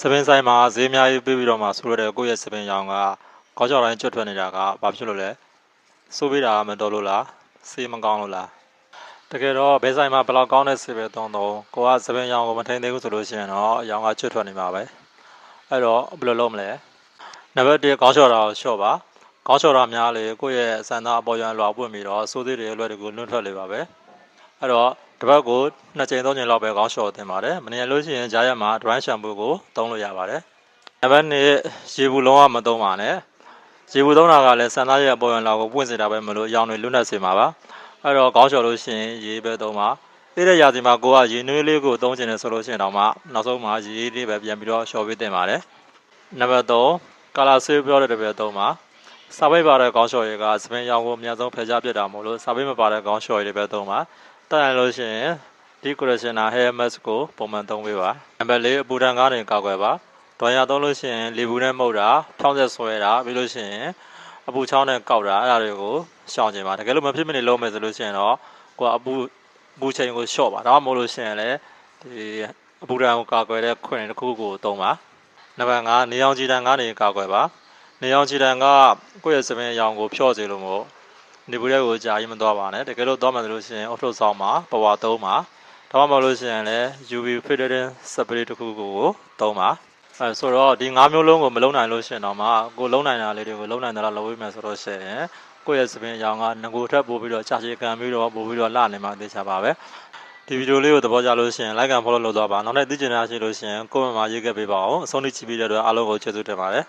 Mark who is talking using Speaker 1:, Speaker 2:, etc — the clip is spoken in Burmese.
Speaker 1: စပင်ဆိုင်မှာဈေးအများကြီးပေးပြီးတော့မှဆိုရတဲ့ကိုယ့်ရဲ့စပင်ရောင်ကခေါင်းချောက်တိုင်းကျွတ်ထွက်နေတာကဘာဖြစ်လို့လဲစိုးပေးတာမတော်လို့လားဆေးမကောင်းလို့လားတကယ်တော့ဘယ်ဆိုင်မှာဘယ်လောက်ကောင်းတဲ့ဆေးပဲသုံးကိုကစပင်ရောင်ကိုမထိန်သေးဘူးဆိုလို့ရှိရင်တော့အရောင်ကကျွတ်ထွက်နေမှာပဲအဲ့တော့ဘယ်လိုလုပ်မလဲနံပါတ်1ခေါင်းချောက်တာကိုလျှော့ပါခေါင်းချော်တာများလေကိုယ့်ရဲ့အစမ်းသားအပေါ်ရန်လွှာပွင့်ပြီးတော့စိုးသေးတွေလွှဲတွေကိုလွှတ်ထွက်လေပါပဲအဲ့တော့တစ်ပတ်ကို2ချိန်3ချိန်လောက်ပဲခေါင်းလျှော်တင်ပါတယ်မနေလို့ရှိရင်ကြားရက်မှာ dry shampoo ကိုသုံးလို့ရပါတယ်နံပါတ်2ရေဘူးလုံးဝမသုံးပါနဲ့ရေဘူးသုံးတာကလည်းစမ်းသားရဲ့အပေါ်ရန်လွှာကိုပွင့်စေတာပဲမလို့အရောင်တွေလွတ်နေစေမှာပါအဲ့တော့ခေါင်းလျှော်လို့ရှိရင်ရေပဲသုံးပါအဲ့တဲ့ရာသီမှာကိုကရေနွေးလေးကိုသုံးချင်တယ်ဆိုလို့ရှိရင်တော့မှနောက်ဆုံးမှာရေလေးပဲပြန်ပြီးတော့လျှော်ပေးတင်ပါတယ်နံပါတ်3ကာလာဆေးပြောတဲ့တပည့်သုံးပါစာပိတ်ပါတဲ့ခေါင်းလျှော်ရည်ကစပင်ရောင်ကိုအများဆုံးဖယ်ရှားပြစ်တာမို့လို့စာပိတ်မပါတဲ့ခေါင်းလျှော်ရည်တွေပဲသုံးပါတက်ရင်လို့ရှိရင်ဒီကိုရရှင်နာ hair mask ကိုပုံမှန်သုံးပေးပါနံပါတ်4အပူဒဏ်ကားတွေကောက်ွယ်ပါတွန်ရသုံးလို့ရှိရင်လေဘူးနဲ့မှုတ်တာဖြောင်းဆက်ဆွဲတာပြီးလို့ရှိရင်အပူချောင်းနဲ့ကောက်တာအဲ့ဒါတွေကိုရှောင်ကျင်ပါတကယ်လို့မဖြစ်မနေလုံးမယ်ဆိုလို့ရှိရင်တော့ကိုကအပူချိန်ကိုလျှော့ပါဒါမှမဟုတ်လို့ရှိရင်လည်းဒီအပူဒဏ်ကိုကောက်ွယ်တဲ့ခွင့်တစ်ခုကိုသုံးပါနံပါတ်5နေအောင်ကြည်တန်ကားတွေကောက်ွယ်ပါနေအောင်ကြည်တန်ကကိုယ့်ရဲ့စပင်အရောင်ကိုဖြော့စေလို့မို့နေဘူးတဲ့ကိုကြာရင်မသွားပါနဲ့တကယ်လို့သွားမှလို့ရှိရင်အော်တိုဆောင်းမှာပဝါ3မှာဒါမှမဟုတ်လို့ရှိရင်လည်း UV filtering spray တစ်ခုကိုသုံးပါအဲဆိုတော့ဒီ5မျိုးလုံးကိုမလုံးနိုင်လို့ရှိရင်တော့မှကိုလုံးနိုင်တာလေးတွေကိုလုံးနိုင်တာလောက်လုပ်ပေးမယ်ဆိုတော့ရှိရင်ကိုယ့်ရဲ့စပင်အရောင်ကငကိုထက်ပို့ပြီးတော့ကြာရှည်ခံပြီးတော့ပို့ပြီးတော့လှနေမှသိချပါပဲဒီဗီဒီယိုလေးကိုသဘောကျလို့ရှိရင် like and follow လုပ်သွားပါနောက်ထပ်သိချင်တာရှိလို့ရှိရင် comment မှာရေးခဲ့ပေးပါအောင်အဆုံးထိကြည့်ပြီးတဲ့အတွက်အားလုံးကိုကျေးဇူးတင်ပါတယ်